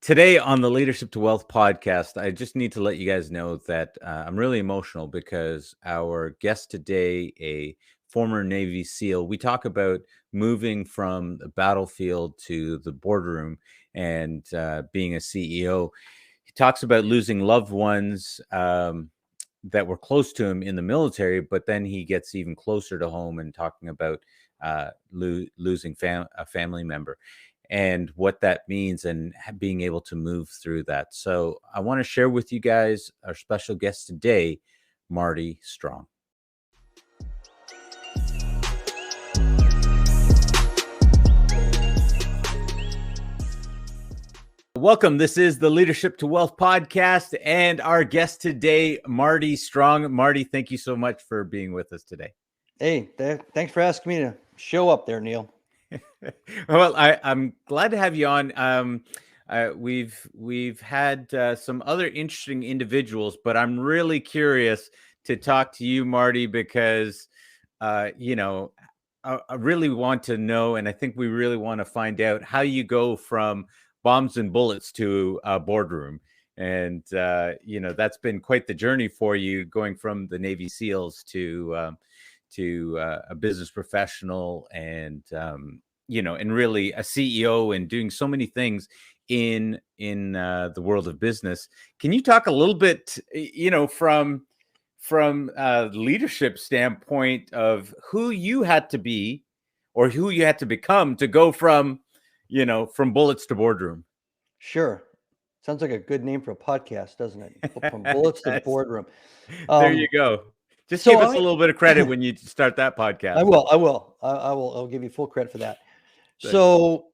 Today on the Leadership to Wealth podcast, I just need to let you guys know that I'm really emotional because our guest today, a former Navy SEAL, we talk about moving from the battlefield to the boardroom and being a CEO. He talks about losing loved ones that were close to him in the military, but then he gets even closer to home and talking about losing a family member and what that means and being able to move through that. So I want to share with you guys our special guest today, Marty Strong. Welcome. This is the Leadership to Wealth podcast and our guest today, Marty Strong. Marty, thank you so much for being with us today. Hey, thanks for asking me to show up there, Neil. Well, I'm glad to have you on. We've had some other interesting individuals, but I'm really curious to talk to you, Marty, because I really want to know, and I think we really want to find out how you go from bombs and bullets to a boardroom. And that's been quite the journey for you, going from the Navy SEALs to a business professional and and really a CEO and doing so many things in the world of business. Can you talk a little bit, from leadership standpoint of who you had to be or who you had to become to go from bullets to boardroom? Sure. Sounds like a good name for a podcast, doesn't it? From bullets to the boardroom. There you go. Just give us a little bit of credit when you start that podcast. I will. I'll give you full credit for that. Thanks. So,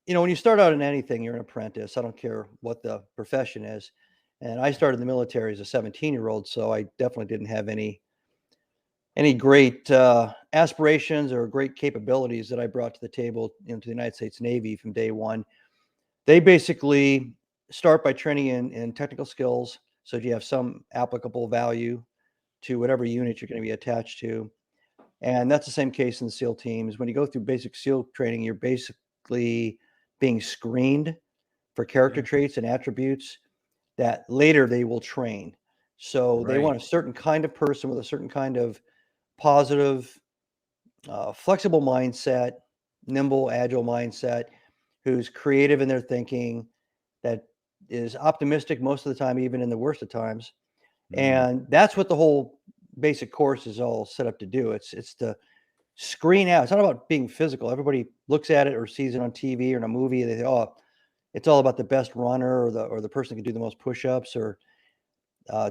when you start out in anything, you're an apprentice. I don't care what the profession is. And I started in the military as a 17-year-old, so I definitely didn't have any great aspirations or great capabilities that I brought to the table, to the United States Navy from day one. They basically start by training in technical skills, so you have some applicable value to whatever unit you're going to be attached to. And that's the same case in the SEAL teams. When you go through basic SEAL training, you're basically being screened for character traits and attributes that later they will train. So they want a certain kind of person with a certain kind of positive, flexible mindset, nimble, agile mindset, who's creative in their thinking, that is optimistic most of the time, even in the worst of times. And that's what the whole basic course is all set up to do. It's to screen out. It's not about being physical. Everybody looks at it or sees it on TV or in a movie. They say, oh, it's all about the best runner or the person who can do the most push-ups or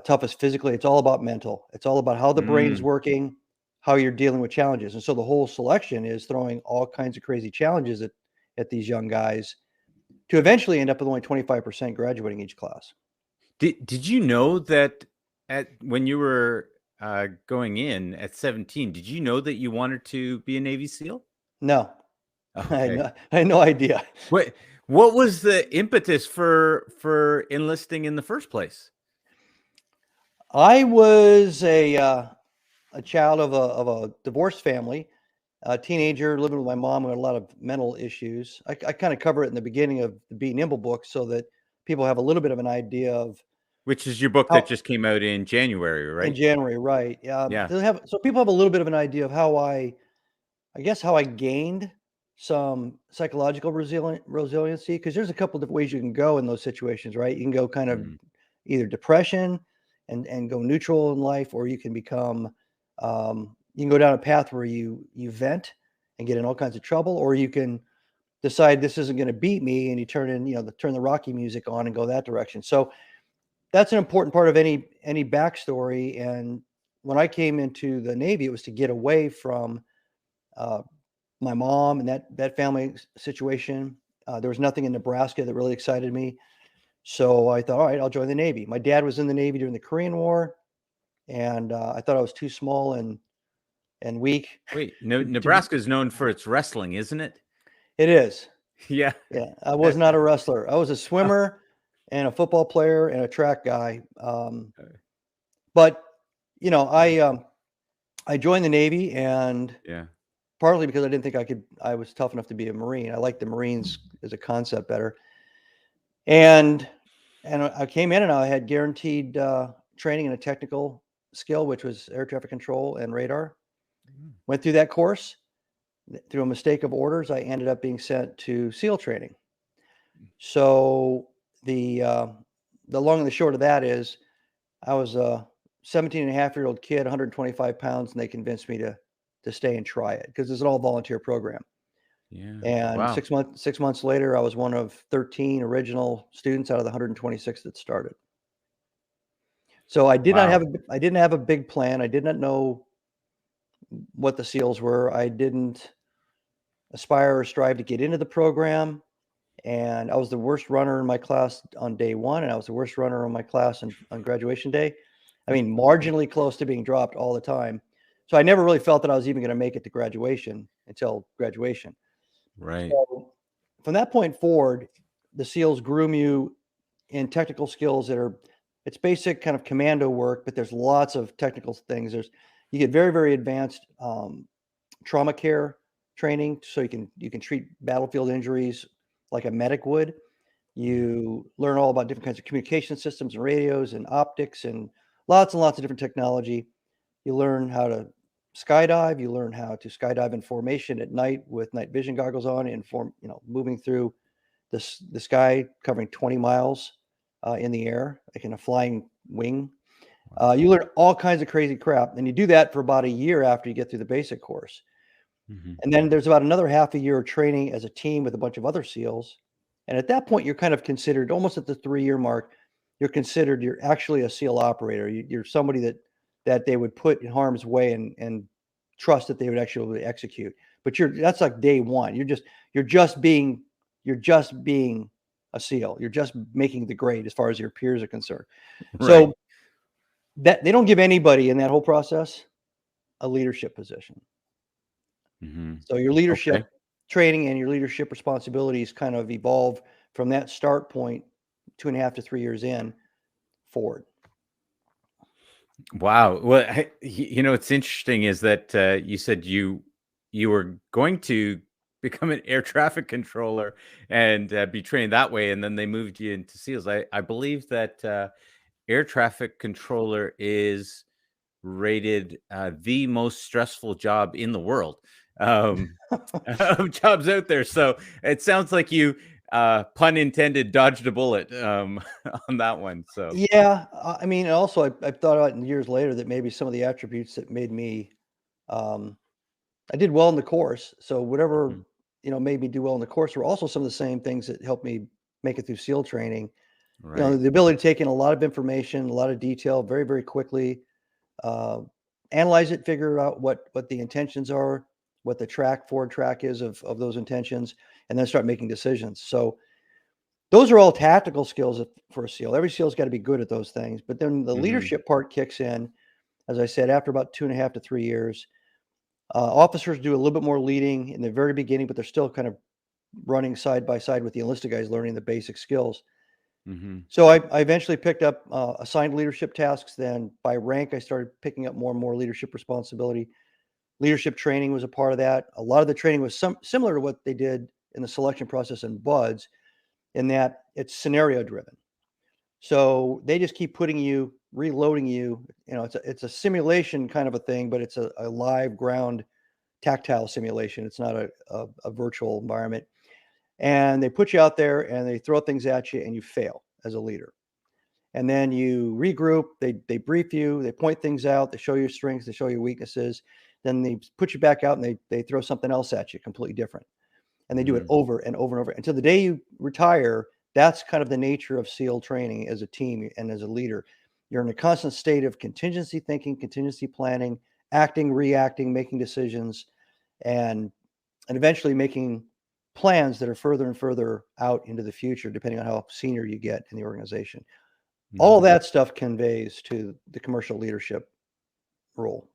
toughest physically. It's all about mental. It's all about how the brain's working, how you're dealing with challenges. And so the whole selection is throwing all kinds of crazy challenges at these young guys to eventually end up with only 25% graduating each class. Did you know that when you were going in at 17, did you know that you wanted to be a Navy SEAL? No. Okay. I had no idea. What was the impetus for enlisting in the first place? I was a child of a divorced family, a teenager living with my mom who had a lot of mental issues. I kind of cover it in the beginning of the Be Nimble book so that people have a little bit of an idea of. Which is your book that just came out in January, right? In January, right. Yeah. So people have a little bit of an idea of how I gained some psychological resiliency, because there's a couple of different ways you can go in those situations, right? You can go kind of either depression and go neutral in life, or you can become, you can go down a path where you vent and get in all kinds of trouble, or you can decide this isn't going to beat me and you turn the Rocky music on and go that direction. So that's an important part of any backstory. And when I came into the Navy, it was to get away from my mom and that family situation. There was nothing in Nebraska that really excited me. So I thought, all right, I'll join the Navy. My dad was in the Navy during the Korean War, and I thought I was too small and weak. Wait, no, Nebraska is known for its wrestling, isn't it? It is. Yeah. Yeah. I was not a wrestler. I was a swimmer and a football player and a track guy. But I joined the Navy, and partly because I didn't think I was tough enough to be a Marine. I liked the Marines as a concept better. And I came in and I had guaranteed training in a technical skill, which was air traffic control and radar. Went through that course. Through a mistake of orders, I ended up being sent to SEAL training. So the long and the short of that is I was a 17-and-a-half-year-old kid, 125 pounds, and they convinced me to stay and try it because it's an all volunteer program. Yeah. And Wow. 6 months later, I was one of 13 original students out of the 126 that started. So I didn't Wow. have a big plan. I did not know what the SEALs were. I didn't aspire or strive to get into the program. And I was the worst runner in my class on day one, and I was the worst runner on my class on graduation day. I mean, marginally close to being dropped all the time. So I never really felt that I was even going to make it to graduation until graduation. Right. So from that point forward, the SEALs groom you in technical skills that are it's basic kind of commando work, but there's lots of technical things. You get very, very advanced trauma care training, so you can treat battlefield injuries like a medic would. You learn all about different kinds of communication systems and radios and optics and lots of different technology. You learn how to skydive. You learn how to skydive in formation at night with night vision goggles on and moving through the sky, covering 20 miles in the air, like in a flying wing. You learn all kinds of crazy crap, and you do that for about a year after you get through the basic course. Mm-hmm. And then there's about another half a year of training as a team with a bunch of other SEALs. And at that point, you're kind of considered almost at the 3-year mark. You're actually a SEAL operator. You're somebody that they would put in harm's way and trust that they would actually execute. But that's like day one. You're just being a SEAL. You're just making the grade as far as your peers are concerned. Right. So that they don't give anybody in that whole process a leadership position. Mm-hmm. So your Okay. leadership training and your leadership responsibilities kind of evolve from that start point 2.5 to 3 years in forward. Wow. Well, what's interesting is that you said you were going to become an air traffic controller and be trained that way, and then they moved you into SEALs. I believe that air traffic controller is rated the most stressful job in the world, um, of jobs out there. So it sounds like you, pun intended, dodged a bullet on that one. So. Yeah, I mean, also I've thought about in years later that maybe some of the attributes that made me, um, I did well in the course. So whatever Mhm. made me do well in the course were also some of the same things that helped me make it through SEAL training. Right. The ability to take in a lot of information, a lot of detail, very very quickly, uh, analyze it, figure out what the intentions are, what the forward track is of those intentions, and then start making decisions. So those are all tactical skills for a SEAL. Every SEAL's got to be good at those things. But then the Hmm. leadership part kicks in, as I said, after about 2.5 to 3 years. Officers do a little bit more leading in the very beginning, but they're still kind of running side by side with the enlisted guys, learning the basic skills. Hmm. So I eventually picked up assigned leadership tasks. Then by rank, I started picking up more and more leadership responsibility. Leadership training was a part of that. A lot of the training was similar to what they did in the selection process in BUDS, in that it's scenario driven. So they just keep putting you, reloading you. It's a simulation kind of a thing, but it's a live ground tactile simulation. It's not a virtual environment. And they put you out there and they throw things at you and you fail as a leader. And then you regroup, they brief you, they point things out, they show you strengths, they show you weaknesses. Then they put you back out and they throw something else at you completely different. And they do it Hmm. over and over and over until the day you retire. That's kind of the nature of SEAL training as a team and as a leader. You're in a constant state of contingency thinking, contingency planning, acting, reacting, making decisions, and eventually making plans that are further and further out into the future, depending on how senior you get in the organization. All Hmm. that stuff conveys to the commercial leadership role.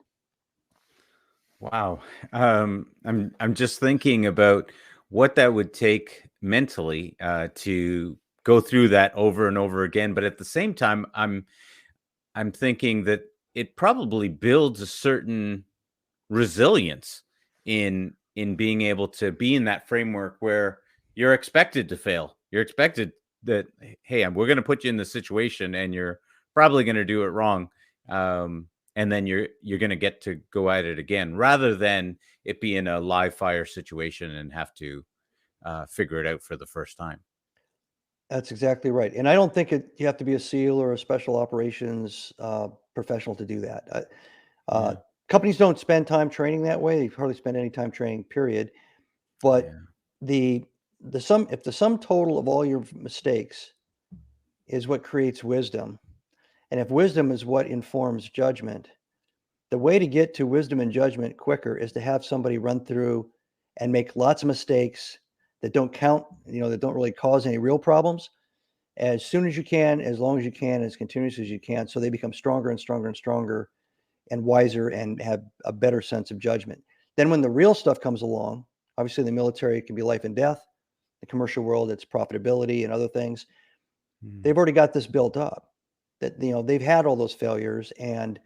Wow. I'm just thinking about what that would take mentally to go through that over and over again. But at the same time, I'm thinking that it probably builds a certain resilience in being able to be in that framework where you're expected to fail. You're expected that, hey, we're going to put you in the situation, and you're probably going to do it wrong, and then you're going to get to go at it again, rather than it be in a live fire situation and have to figure it out for the first time. That's exactly right. And I don't think you have to be a SEAL or a special operations professional to do that. Yeah, Companies don't spend time training that way. They hardly spend any time training, period. But yeah. the if the sum total of all your mistakes is what creates wisdom, and if wisdom is what informs judgment, the way to get to wisdom and judgment quicker is to have somebody run through and make lots of mistakes that don't count, that don't really cause any real problems as soon as you can, as long as you can, as continuous as you can. So they become stronger and stronger and stronger and wiser and have a better sense of judgment. Then when the real stuff comes along, obviously the military can be life and death. The commercial world, it's profitability and other things. Mm. They've already got this built up that, they've had all those failures, and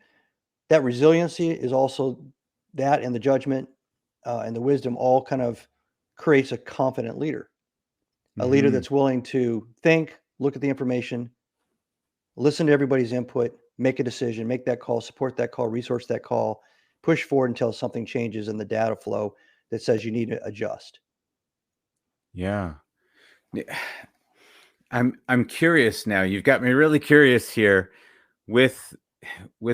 that resiliency is also that, and the judgment and the wisdom all kind of creates a confident leader, a leader Hmm. that's willing to think, look at the information, listen to everybody's input, make a decision, make that call, support that call, resource that call, push forward until something changes in the data flow that says you need to adjust. Yeah. Yeah. I'm curious now. You've got me really curious here with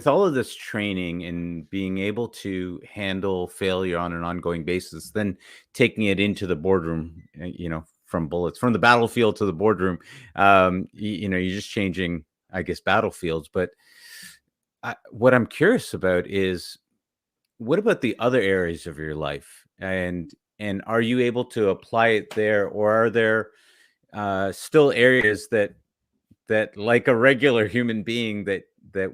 all of this training and being able to handle failure on an ongoing basis, then taking it into the boardroom, from bullets from the battlefield to the boardroom. You're just changing, I guess, battlefields. But what I'm curious about is, what about the other areas of your life, and are you able to apply it there, or are there still areas that like a regular human being, that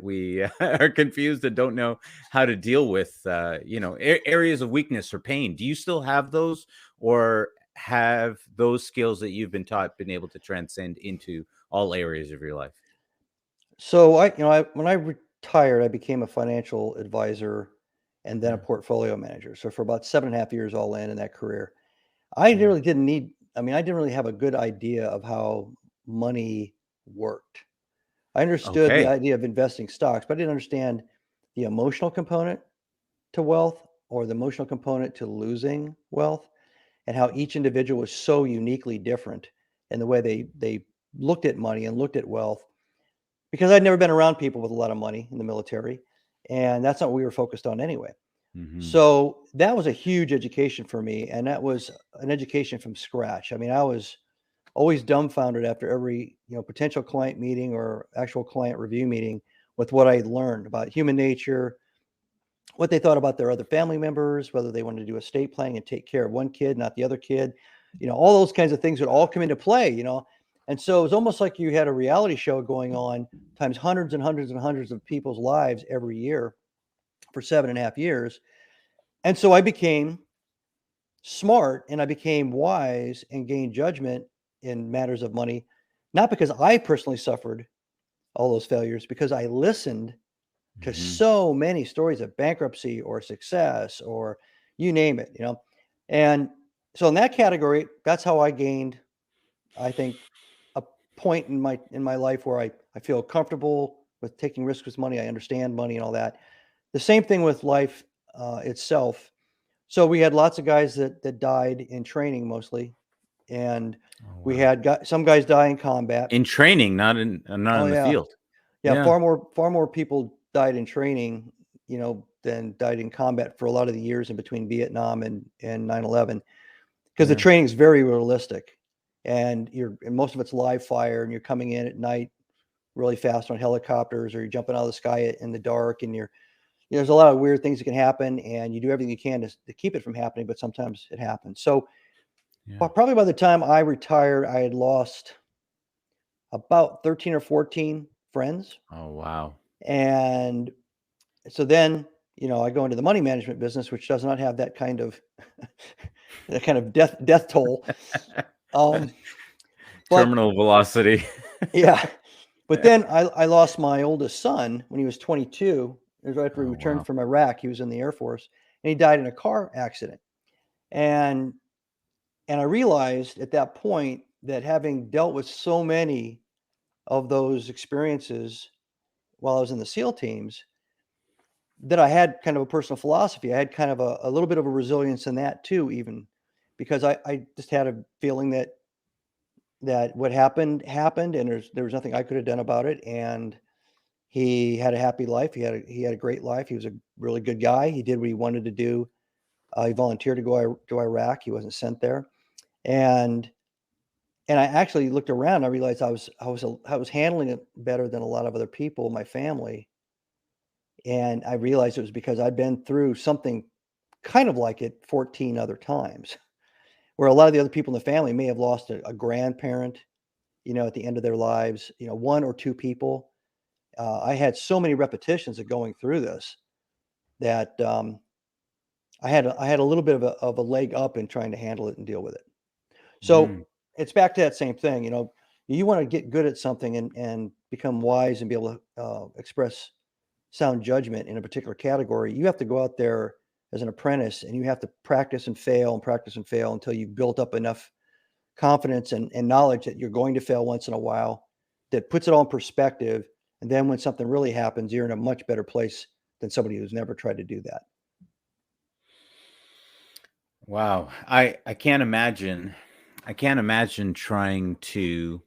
we are confused and don't know how to deal with, areas of weakness or pain? Do you still have those, or have those skills that you've been taught been able to transcend into all areas of your life? So when I retired, I became a financial advisor and then a Yeah, portfolio manager. So for about 7.5 years all in that career, I yeah. really didn't need, I didn't really have a good idea of how money worked. I understood the Okay. idea of investing stocks, but I didn't understand the emotional component to wealth or the emotional component to losing wealth, and how each individual was so uniquely different in the way they looked at money and looked at wealth, because I'd never been around people with a lot of money in the military, and that's not what we were focused on anyway. Hmm. So that was a huge education for me, and that was an education from scratch. I was always dumbfounded after every potential client meeting or actual client review meeting with what I learned about human nature, what they thought about their other family members, whether they wanted to do estate planning and take care of one kid, not the other kid. All those kinds of things would all come into play. And so it was almost like you had a reality show going on times hundreds and hundreds and hundreds of people's lives every year for 7.5 years. And so I became smart and I became wise and gained judgment in matters of money, not because I personally suffered all those failures, because I listened to Hmm. so many stories of bankruptcy or success or you name it. And so in that category, that's how I gained, I think, a point in my life where I feel comfortable with taking risks with money. I understand money and all that. The same thing with life itself. So we had lots of guys that died in training mostly, and Oh, we wow. had some guys die in combat. In training, not Oh in the yeah, field. yeah. Yeah, Far more people died in training, than died in combat for a lot of the years in between Vietnam and 9/11, because the yeah, training is very realistic, and most of it's live fire, and you're coming in at night really fast on helicopters, or you're jumping out of the sky in the dark, and there's a lot of weird things that can happen, and you do everything you can to keep it from happening, but sometimes it happens. So yeah. probably by the time I retired, I had lost about 13 or 14 friends. Oh, wow. And so then, I go into the money management business, which does not have that kind of that kind of death toll. Um, but Terminal velocity. yeah, but then I lost my oldest son when he was 22. It was right after he Oh, returned wow. from Iraq. He was in the Air Force, and he died in a car accident. And I realized at that point that having dealt with so many of those experiences while I was in the SEAL teams, that I had kind of a personal philosophy. I had kind of a little bit of a resilience in that too, even because I just had a feeling that what happened, and there was nothing I could have done about it. And he had a happy life. He had a great life. He was a really good guy. He did what he wanted to do. He volunteered to go to Iraq. He wasn't sent there, and I actually looked around. I realized I was handling it better than a lot of other people in my family, and I realized it was because I'd been through something kind of like it 14 other times, where a lot of the other people in the family may have lost a grandparent, at the end of their lives, one or two people. I had so many repetitions of going through this that I had a little bit of a leg up in trying to handle it and deal with it. So Mm, it's back to that same thing. You want to get good at something and become wise and be able to express sound judgment in a particular category. You have to go out there as an apprentice, and you have to practice and fail until you've built up enough confidence and knowledge that you're going to fail once in a while, that puts it all in perspective. And then when something really happens, you're in a much better place than somebody who's never tried to do that. wow. I can't imagine. I can't imagine trying to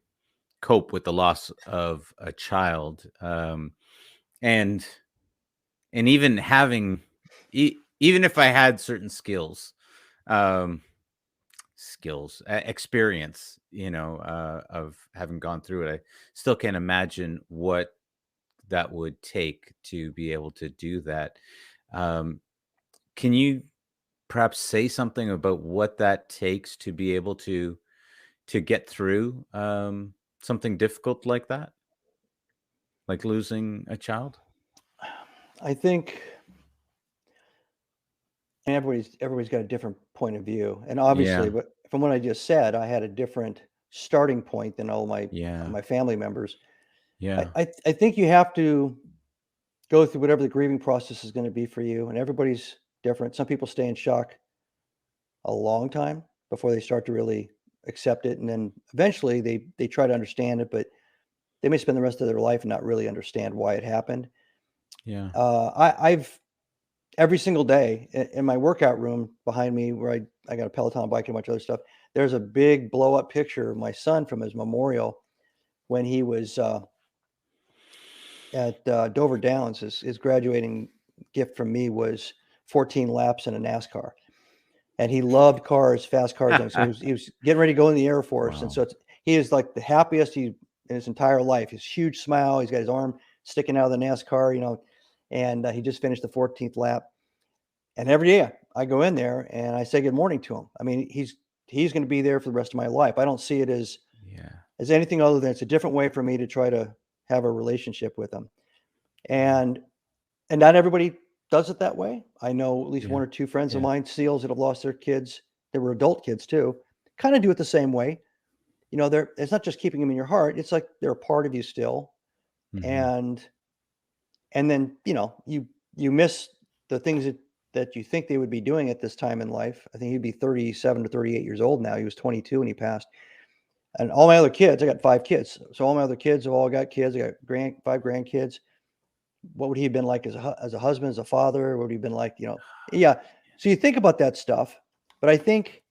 cope with the loss of a child, and even having, even if I had certain um, experience, of having gone through it, I still can't imagine what that would take to be able to do that. Um, can you perhaps say something about what that takes to be able to get through something difficult like that, like losing a child? I think everybody's got a different point of view, and obviously, Yeah, but from what I just said, I had a different starting point than all yeah, my family members. yeah, I think you have to go through whatever the grieving process is going to be for you, and everybody's different. Some people stay in shock a long time before they start to really accept it, and then eventually they try to understand it, but they may spend the rest of their life and not really understand why it happened. yeah. I've every single day in my workout room behind me, where I got a Peloton bike and a bunch of other stuff. There's a big blow up picture of my son from his memorial when he was at Dover Downs. His graduating gift from me was 14 laps in a NASCAR, and he loved cars, fast cars. And so he was getting ready to go in the Air Force, and Wow. so he is like the happiest he in his entire life. His huge smile. He's got his arm sticking out of the NASCAR, and he just finished the 14th lap. And every day I go in there and I say good morning to him. I mean, he's going to be there for the rest of my life. I don't see it Yeah, as anything other than it's a different way for me to try to have a relationship with him. yeah, And not everybody does it that way. I know at least yeah, one or two friends of yeah. mine, SEALs that have lost their kids, they were adult kids too, kind of do it the same way. It's not just keeping them in your heart. It's like they're a part of you still. Hmm. And then, you miss the things that you think they would be doing at this time in life. I think he'd be 37 to 38 years old now. He was 22 when he passed. And all my other kids, I got 5 kids. So all my other kids have all got kids. I got 5 grandkids. What would he have been like as a husband, as a father? What would he have been like, Yeah. So you think about that stuff, but I think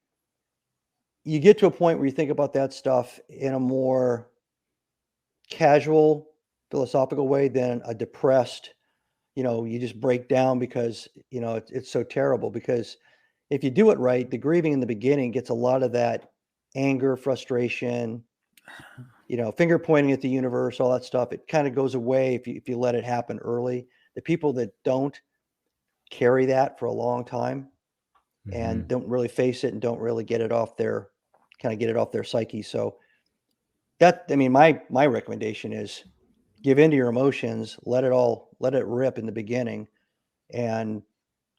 you get to a point where you think about that stuff in a more casual, philosophical way than a depressed, you just break down because, it's so terrible. Because if you do it right, the grieving in the beginning gets a lot of that anger, frustration, finger pointing at the universe, all that stuff. It kind of goes away if you let it happen early. The people that don't carry that for a long time and Hmm. don't really face it and don't really get it off their psyche. So I mean, my recommendation is give into your emotions, let it rip in the beginning. And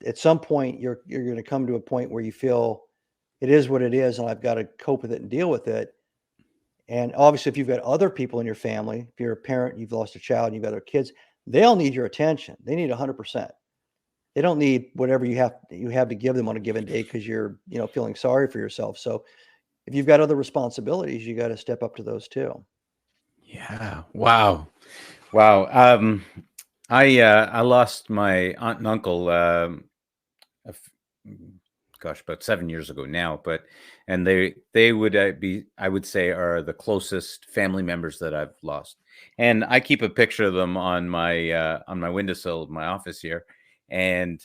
at some point you're going to come to a point where you feel it is what it is, and I've got to cope with it and deal with it. And obviously, if you've got other people in your family, if you're a parent, you've lost a child, and you've got other kids, they all need your attention. They need 100%. They don't need whatever you have to give them on a given day because you're feeling sorry for yourself. So if you've got other responsibilities, you got to step up to those too. Yeah. Wow. Wow. I lost my aunt and uncle, a f- gosh, about 7 years ago now. But and they would be, I would say, are the closest family members that I've lost. And I keep a picture of them on my windowsill of my office here. And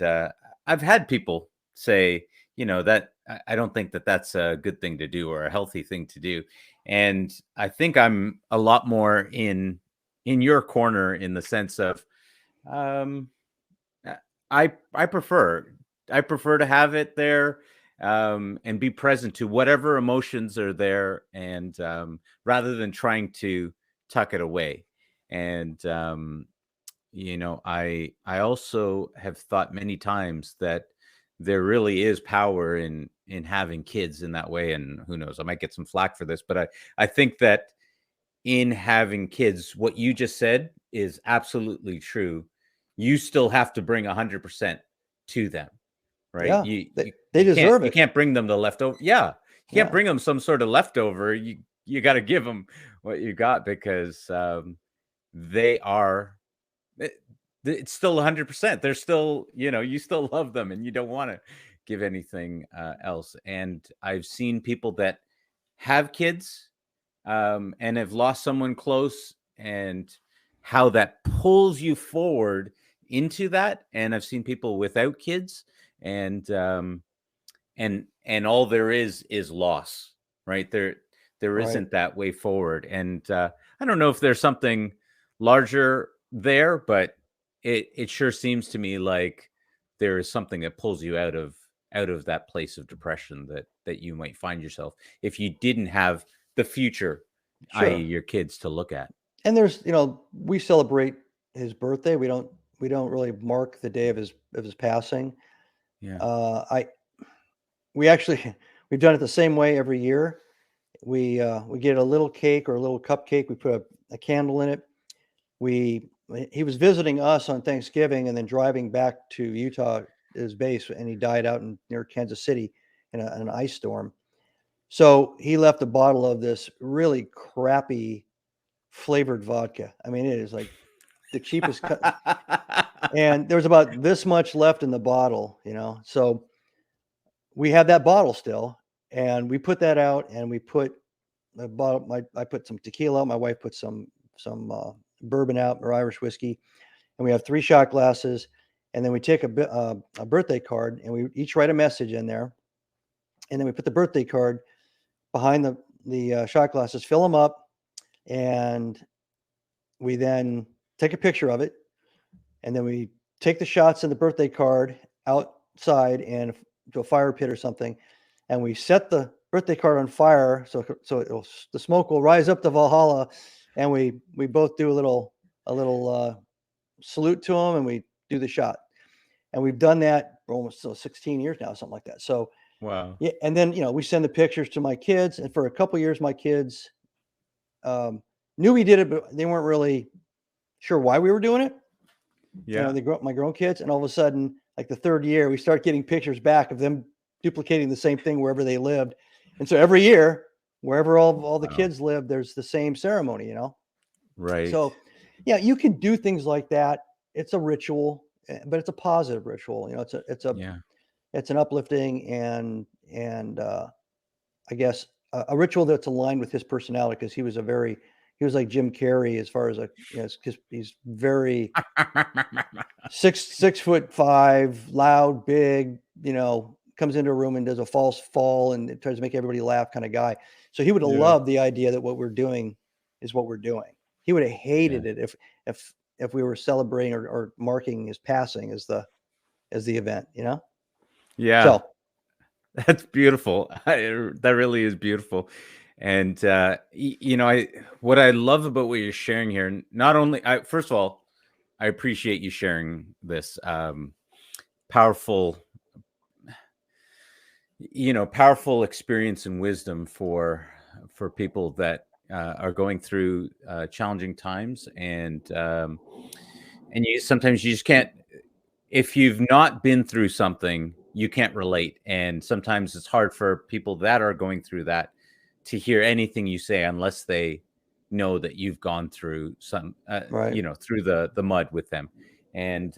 I've had people say, that I don't think that that's a good thing to do or a healthy thing to do. And I think I'm a lot more in your corner in the sense of, um, uh, I prefer to have it there, and be present to whatever emotions are there, and rather than trying to tuck it away. And I also have thought many times that there really is power in having kids in that way. And who knows, I might get some flack for this, but I think that in having kids, what you just said is absolutely true. You still have to bring 100% to them, right? Yeah, You they, you they you can't deserve you it. can't bring them the leftover. Yeah, you can't Yeah, bring them some sort of leftover. You got to give them what you got, because they are. It, it's still 100%. They're still, you still love them, and you don't want to give anything else. And I've seen people that have kids, and have lost someone close, and how that pulls you forward into that. And I've seen people without kids, and all there is loss, right? There right. isn't that way forward. And I don't know if there's something larger there, but it sure seems to me like there is something that pulls you out of that place of depression that you might find yourself if you didn't have the future, i.e. Sure. your kids, to look at. And there's, we celebrate his birthday. We don't really mark the day of his passing. Yeah. I we actually we've done it the same way every year. We get a little cake or a little cupcake. We put a candle in it. We He was visiting us on Thanksgiving and then driving back to Utah, his base, and he died out near Kansas City in an ice storm. So he left a bottle of this really crappy flavored vodka. I mean, it is like the cheapest cut, and there's about this much left in the bottle. So we have that bottle still, and we put that out, and we put the bottle. I put some tequila out. My wife put some bourbon out, or Irish whiskey, and we have 3 shot glasses, and then we take a birthday card, and we each write a message in there, and then we put the birthday card behind the shot glasses, fill them up, and we then take a picture of it, and then we take the shots in the birthday card outside and to a fire pit or something, and we set the birthday card on fire so the smoke will rise up to Valhalla, and we both do a little salute to him, and we do the shot, and we've done that for almost 16 years now, something like that. So Wow. yeah, and then we send the pictures to my kids, and for a couple years, my kids um, knew we did it, but they weren't really sure why we were doing it. Yeah. They grow up, my grown kids, and all of a sudden, like the third year, we start getting pictures back of them duplicating the same thing wherever they lived. And so every year, wherever all the Wow. kids live, there's the same ceremony. Right. So yeah, you can do things like that. It's a ritual, but it's a positive ritual. Yeah. It's an uplifting and I guess a ritual that's aligned with his personality, because he was like Jim Carrey as far as because he's very 6'5", loud, big, comes into a room and does a false fall and it tries to make everybody laugh kind of guy. So he would have Yeah. loved the idea that what we're doing is what we're doing. He would have Yeah. hated it if we were celebrating or marking his passing as the event. Yeah. So That's beautiful. That really is beautiful. And I what I love about what you're sharing here, not only first of all, I appreciate you sharing this powerful, powerful experience and wisdom for people that are going through challenging times. And sometimes you just can't, if you've not been through something, you can't relate. And sometimes it's hard for people that are going through that to hear anything you say unless they know that you've gone through some, Right. through the mud with them. And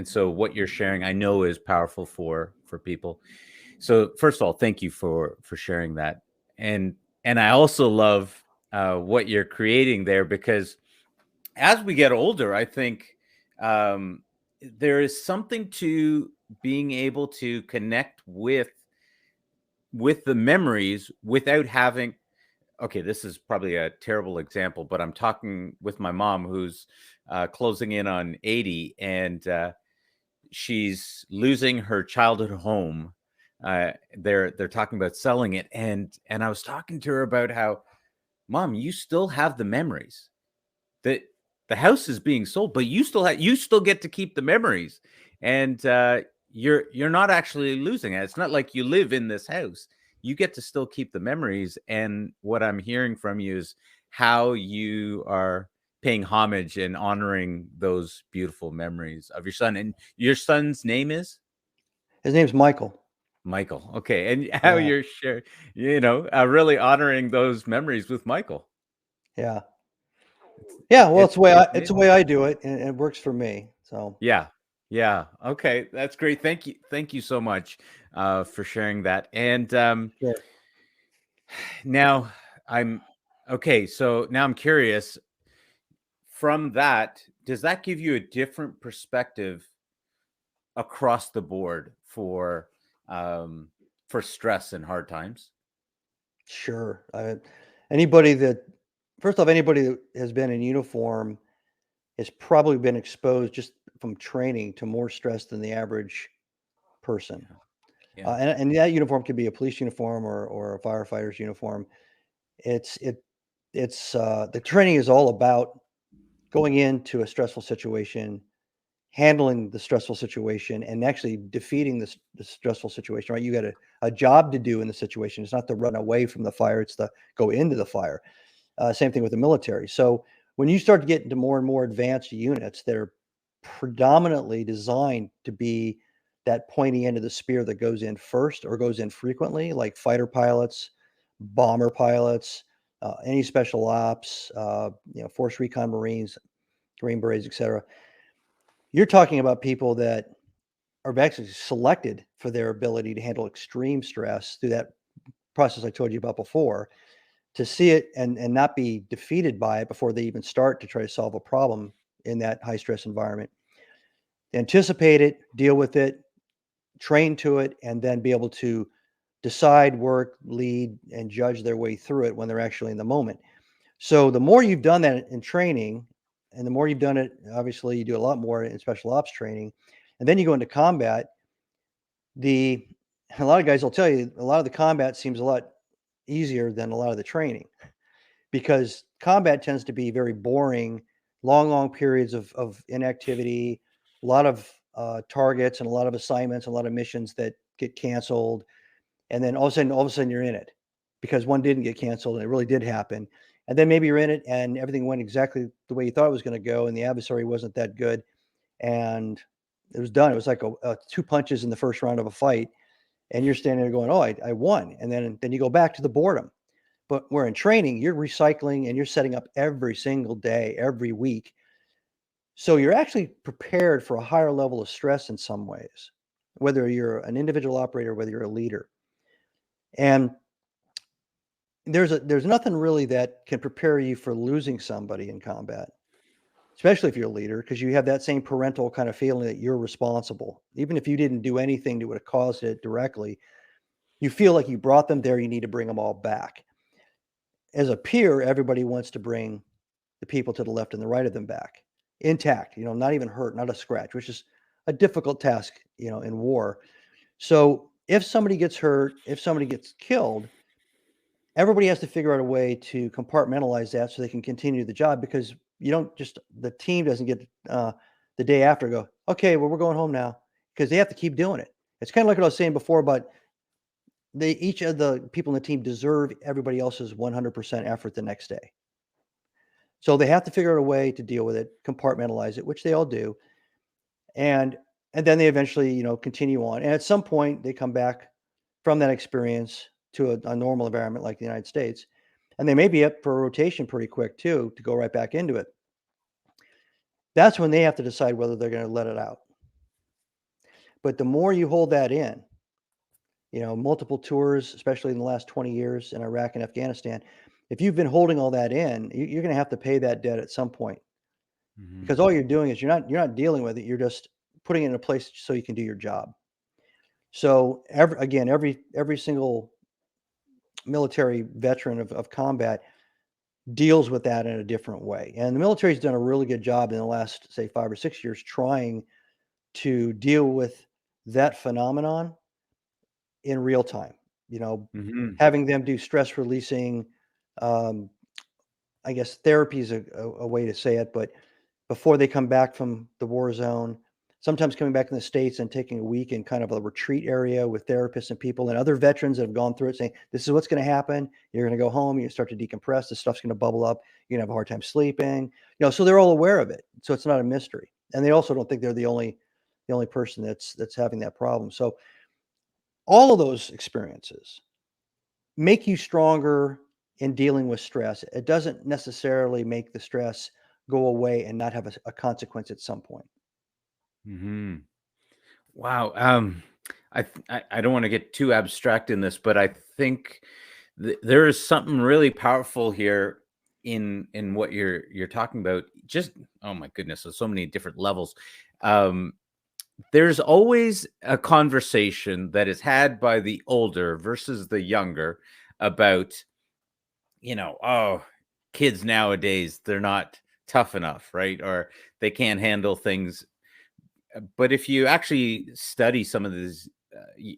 so what you're sharing, I know, is powerful for people. So first of all, thank you for sharing that. And I also love what you're creating there, because as we get older, I think um, there is something to being able to connect with the memories without having. Okay, this is probably a terrible example, but I'm talking with my mom, who's closing in on 80, and she's losing her childhood home. They're talking about selling it, and I was talking to her about how, Mom, you still have the memories. The house is being sold, but you still get to keep the memories, and you're not actually losing it. It's not like you live in this house. You get to still keep the memories. And what I'm hearing from you is how you are paying homage and honoring those beautiful memories of your son. And your son's name is His name's Michael. Michael. Okay, and how Yeah. you're sharing, really honoring those memories with Michael. Yeah. Yeah. Well, It's it's the amazing. way I do it, and it works for me. So Yeah. Yeah. Okay. That's great. Thank you. Thank you so much for sharing that. And sure. now I'm okay. So now I'm curious, from that, does that give you a different perspective across the board um, for stress and hard times? Sure. Anybody that, first off, anybody that has been in uniform has probably been exposed just from training to more stress than the average person. Yeah. Yeah. And that uniform could be a police uniform or a firefighter's uniform. It's it it's the training is all about going into a stressful situation, handling the stressful situation, and actually defeating the stressful situation. Right, you got a job to do in the situation. It's not to run away from the fire; it's to go into the fire. Same thing with the military. So when you start to get into more and more advanced units that are predominantly designed to be that pointy end of the spear that goes in first or goes in frequently, like fighter pilots, bomber pilots, any special ops, Force Recon Marines, Green Berets, etc. You're talking about people that are actually selected for their ability to handle extreme stress through that process I told you about before, to see it and not be defeated by it before they even start to try to solve a problem in that high stress environment. Anticipate it, deal with it, train to it, and then be able to decide, work, lead, and judge their way through it when they're actually in the moment. So the more you've done that in training, and the more you've done it, obviously you do a lot more in special ops training, and then you go into combat. The A lot of guys will tell you a lot of the combat seems a lot easier than a lot of the training, because combat tends to be very boring, long periods of inactivity, a lot of targets and a lot of assignments, a lot of missions that get canceled, and then all of a sudden you're in it because one didn't get canceled and it really did happen, and then maybe you're in it and everything went exactly the way you thought it was going to go, and the adversary wasn't that good, and it was done. It was like a two punches in the first round of a fight, and you're standing there going, "Oh, I won," and then you go back to the boredom. But where in training, you're recycling and you're setting up every single day, every week. So you're actually prepared for a higher level of stress in some ways, whether you're an individual operator, whether you're a leader. And there's nothing really that can prepare you for losing somebody in combat, especially if you're a leader, because you have that same parental kind of feeling that you're responsible. Even if you didn't do anything that would have caused it directly, you feel like you brought them there, you need to bring them all back. As a peer, everybody wants to bring the people to the left and the right of them back intact, not even hurt, not a scratch, which is a difficult task, in war. So if somebody gets hurt, if somebody gets killed, everybody has to figure out a way to compartmentalize that so they can continue the job, because you don't just, the team doesn't get the day after go, okay, well, we're going home now, because they have to keep doing it. It's kind of like what I was saying before, but each of the people in the team deserve everybody else's 100% effort the next day. So they have to figure out a way to deal with it, compartmentalize it, which they all do. And then they eventually, continue on. And at some point they come back from that experience to a normal environment like the United States. And they may be up for a rotation pretty quick too, to go right back into it. That's when they have to decide whether they're going to let it out. But the more you hold that in, multiple tours, especially in the last 20 years in Iraq and Afghanistan, if you've been holding all that in, you're going to have to pay that debt at some point, because all you're doing is you're not dealing with it. You're just putting it in a place so you can do your job. So every single military veteran of combat deals with that in a different way. And the military's done a really good job in the last, say, 5 or 6 years trying to deal with that phenomenon in real time, having them do stress releasing. I guess therapy is a way to say it, but before they come back from the war zone, sometimes coming back in the States and taking a week in kind of a retreat area with therapists and people and other veterans that have gone through it, saying, this is what's going to happen. You're going to go home, you start to decompress, this stuff's going to bubble up, you're going to have a hard time sleeping, so they're all aware of it. So it's not a mystery. And they also don't think they're the only person that's having that problem. So all of those experiences make you stronger in dealing with stress. It doesn't necessarily make the stress go away and not have a consequence at some point. Wow. I don't want to get too abstract in this, but I think there is something really powerful here in what you're talking about. Just, oh my goodness, there's so many different levels. There's always a conversation that is had by the older versus the younger about, oh, kids nowadays, they're not tough enough, right? Or they can't handle things. But if you actually study some of these,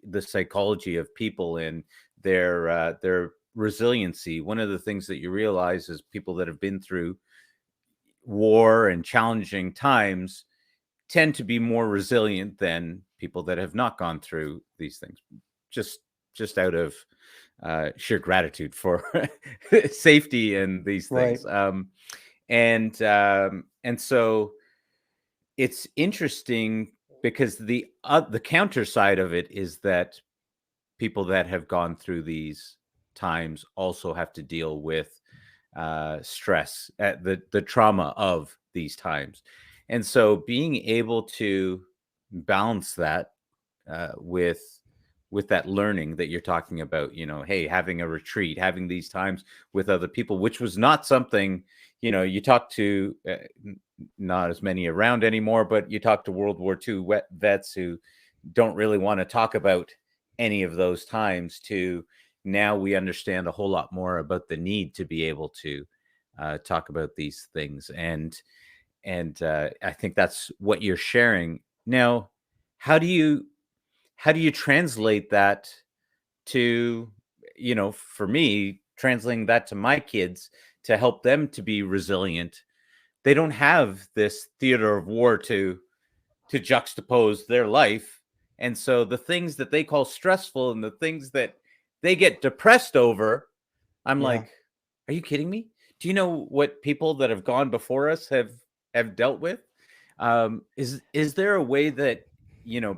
the psychology of people and their resiliency, one of the things that you realize is people that have been through war and challenging times tend to be more resilient than people that have not gone through these things, just out of sheer gratitude for safety and these things. Right. And so it's interesting because the counter side of it is that people that have gone through these times also have to deal with stress, the trauma of these times. And so being able to balance that with that learning that you're talking about, hey, having a retreat, having these times with other people, which was not something, you talk to, not as many around anymore, but you talk to World War II vets who don't really want to talk about any of those times, to now we understand a whole lot more about the need to be able to talk about these things. And I think that's what you're sharing now. How do you translate that to, for me, translating that to my kids to help them to be resilient? They don't have this theater of war to juxtapose their life. And so the things that they call stressful and the things that they get depressed over, I'm Yeah. like, are you kidding me? Do you know what people that have gone before us have dealt with? Is there a way that,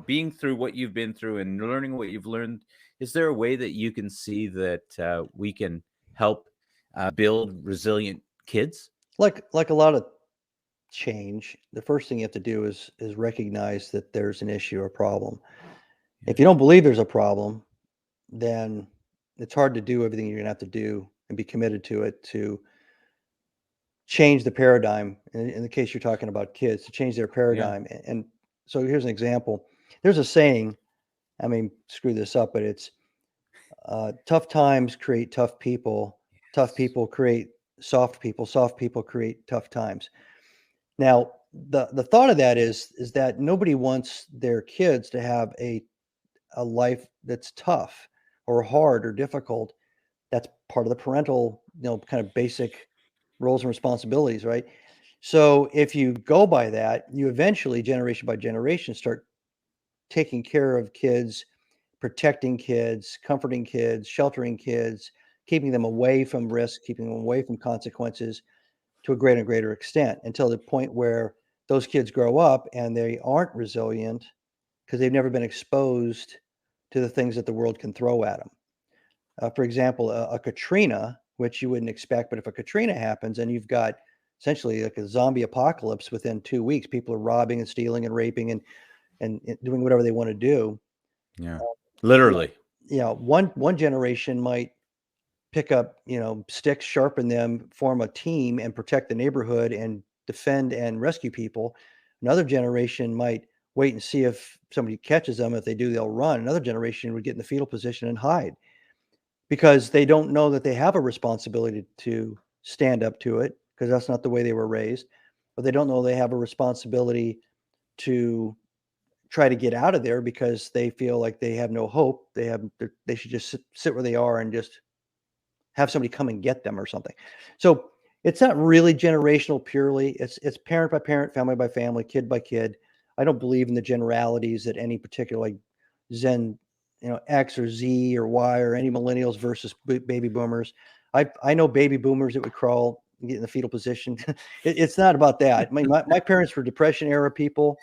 being through what you've been through and learning what you've learned, is there a way that you can see that we can help build resilient kids? Like a lot of change, the first thing you have to do is recognize that there's an issue or problem. Yeah. If you don't believe there's a problem, then it's hard to do everything you're going to have to do and be committed to it to change the paradigm. In the case you're talking about kids, to change their Yeah. paradigm. And so here's an example. There's a saying, I mean, screw this up, but it's tough times create tough people. Tough people create soft people. Soft people create tough times. Now, the thought of that is that nobody wants their kids to have a life that's tough or hard or difficult. That's part of the parental, kind of basic roles and responsibilities, right? So if you go by that, you eventually, generation by generation, start taking care of kids, protecting kids, comforting kids, sheltering kids, keeping them away from risk, keeping them away from consequences to a greater and greater extent, until the point where those kids grow up and they aren't resilient because they've never been exposed to the things that the world can throw at them. For example, a Katrina, which you wouldn't expect, but if a Katrina happens and you've got essentially like a zombie apocalypse within 2 weeks, people are robbing and stealing and raping and doing whatever they want to do. Yeah. You know, Literally. one generation might pick up, sticks, sharpen them, form a team, and protect the neighborhood and defend and rescue people. Another generation might wait and see if somebody catches them. If they do, they'll run. Another generation would get in the fetal position and hide because they don't know that they have a responsibility to stand up to it because that's not the way they were raised. But they don't know they have a responsibility to try to get out of there because they feel like they have no hope. They should just sit where they are and just have somebody come and get them or something. So it's not really generational purely. It's parent by parent, family by family, kid by kid. I don't believe in the generalities that any particular like Zen, X or Z or Y or any millennials versus baby boomers. I know baby boomers that would crawl and get in the fetal position. It's not about that. I mean, my parents were Depression era people.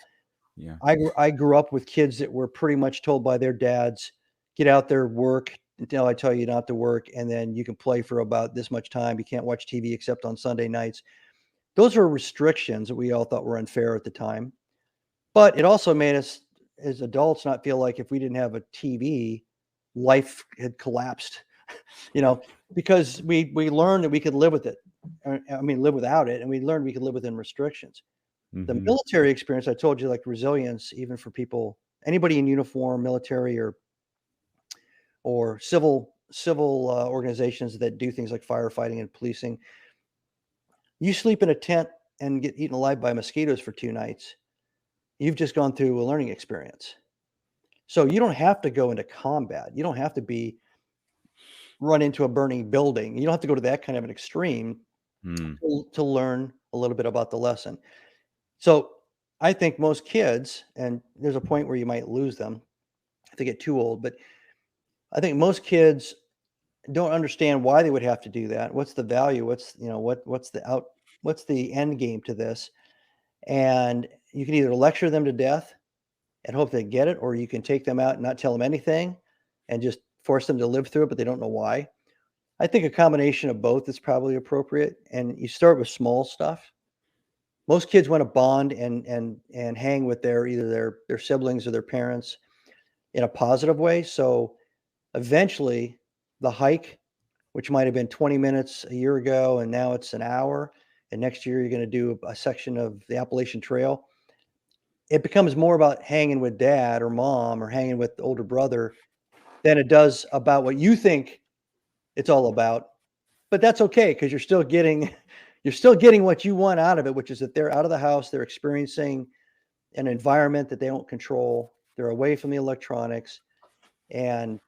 Yeah. I grew up with kids that were pretty much told by their dads, get out there, work until I tell you not to work, and then you can play for about this much time. You can't watch TV except on Sunday nights. Those are restrictions that we all thought were unfair at the time. But it also made us as adults not feel like if we didn't have a TV, life had collapsed, because we learned that we could live with it. Live without it, and we learned we could live within restrictions. The Mm-hmm. military experience, I told you, like resilience, even for people, anybody in uniform, military or civil organizations that do things like firefighting and policing. You sleep in a tent and get eaten alive by mosquitoes for 2 nights. You've just gone through a learning experience. So you don't have to go into combat. You don't have to run into a burning building. You don't have to go to that kind of an extreme Mm. to learn a little bit about the lesson. So I think most kids, and there's a point where you might lose them if they get too old, but I think most kids don't understand why they would have to do that. What's the value? What's the end game to this? And you can either lecture them to death and hope they get it, or you can take them out and not tell them anything and just force them to live through it, but they don't know why. I think a combination of both is probably appropriate. And you start with small stuff. Most kids want to bond and hang with either their siblings or their parents in a positive way. So eventually the hike, which might have been 20 minutes a year ago, and now it's an hour, and next year you're going to do a section of the Appalachian Trail, it becomes more about hanging with dad or mom or hanging with the older brother than it does about what you think it's all about. But that's okay because you're still getting what you want out of it, which is that they're out of the house, they're experiencing an environment that they don't control, they're away from the electronics, and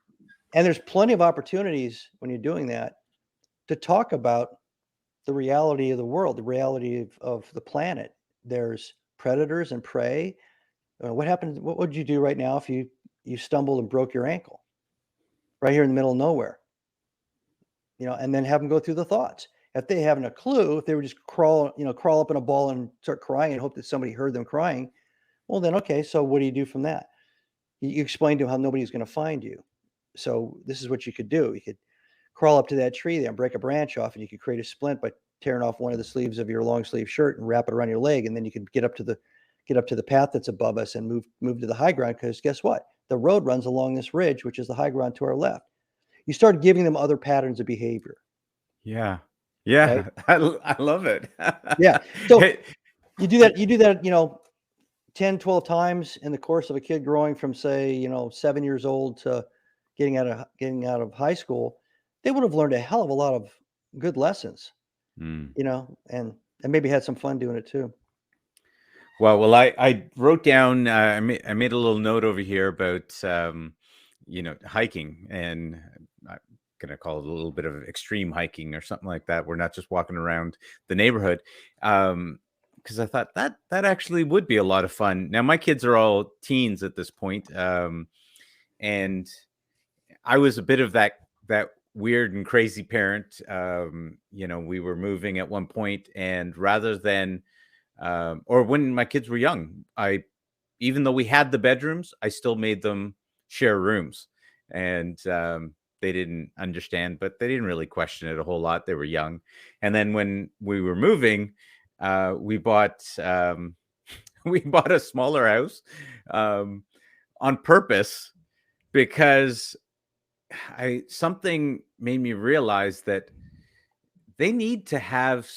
there's plenty of opportunities when you're doing that to talk about the reality of the world, the reality of the planet. There's predators and prey. What happened? What would you do right now if you stumbled and broke your ankle right here in the middle of nowhere? And then have them go through the thoughts. If they haven't a clue, if they would just crawl up in a ball and start crying and hope that somebody heard them crying, well, then okay. So what do you do from that? You explain to them how nobody's going to find you. So this is what you could do. You could crawl up to that tree there and break a branch off, and you could create a splint by tearing off one of the sleeves of your long sleeve shirt and wrap it around your leg, and then you could get up to the path that's above us and move to the high ground, because guess what? The road runs along this ridge, which is the high ground to our left. You start giving them other patterns of behavior, Yeah. right? Yeah. I love it. Yeah. So Hey, you do that, 10, 12 times in the course of a kid growing from, say, 7 years old to getting out of high school. They would have learned a hell of a lot of good lessons, mm. and maybe had some fun doing it too. Well, I wrote down. I made a little note over here about hiking, and I'm gonna call it a little bit of extreme hiking or something like that. We're not just walking around the neighborhood, because I thought that actually would be a lot of fun. Now my kids are all teens at this point, and I was a bit of that weird and crazy parent. We were moving at one point, and rather than or when my kids were young, even though we had the bedrooms, I still made them share rooms. And they didn't understand, but they didn't really question it a whole lot. They were young. And then when we were moving, we bought we bought a smaller house um, on purpose because I something made me realize that they need to have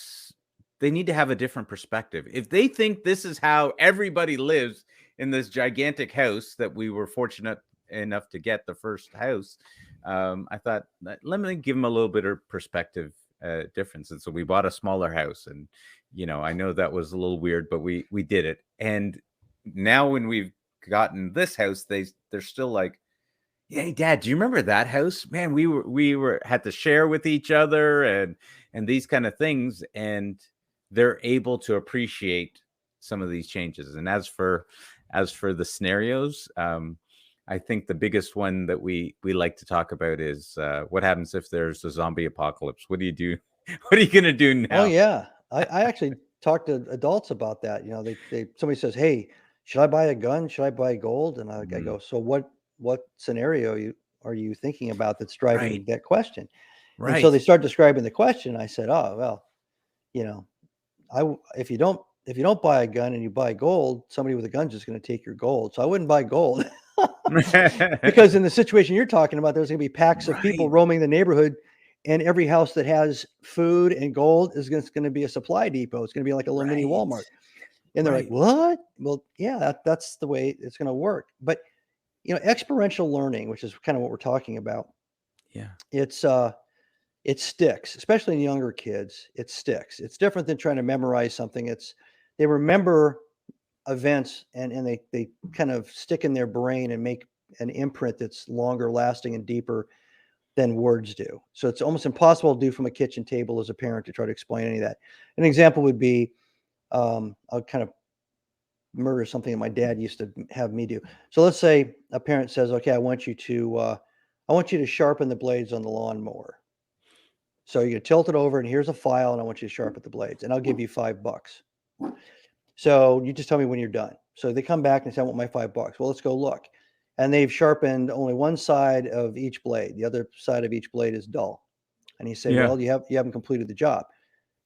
they need to have a different perspective. If they think this is how everybody lives in this gigantic house that we were fortunate enough to get, the first house, I thought, let me give them a little bit of perspective difference. And so we bought a smaller house, and I know that was a little weird, but we did it. And now when we've gotten this house, they're still like, hey, Dad, do you remember that house? Man, we were had to share with each other and these kind of things, and they're able to appreciate some of these changes. And as for the scenarios, I think the biggest one that we like to talk about is what happens if there's a zombie apocalypse. What do you do? What are you gonna do Oh now? yeah, I actually talk to adults about that. They somebody says, "Hey, should I buy a gun? Should I buy gold?" And I Mhm. go, "So what scenario are you thinking about that's driving Right, that question?" And so they right, start describing the question. I said, "Oh well, you know, if you don't buy a gun and you buy gold, somebody with a gun's just going to take your gold. So I wouldn't buy gold." Because in the situation you're talking about, there's going to be packs of people right, roaming the neighborhood, and every house that has food and gold is going to be a supply depot. It's going to be like a little mini right, Walmart. And they're like, right. "What?" Well, yeah, that's the way it's going to work. But experiential learning, which is kind of what we're talking about, Yeah, it's it sticks, especially in younger kids. It sticks. It's different than trying to memorize something. They remember events, and they kind of stick in their brain and make an imprint that's longer lasting and deeper than words do. So it's almost impossible to do from a kitchen table as a parent to try to explain any of that. An example would be, I'll kind of murder something that my dad used to have me do. So let's say a parent says, "Okay, I want you to sharpen the blades on the lawnmower. So you tilt it over, and here's a file, and I want you to sharpen the blades, and I'll give you $5. So you just tell me when you're done." So they come back and say, "I want my $5." Well, let's go look. And they've sharpened only one side of each blade. The other side of each blade is dull. And you say, yeah, "Well, you haven't completed the job."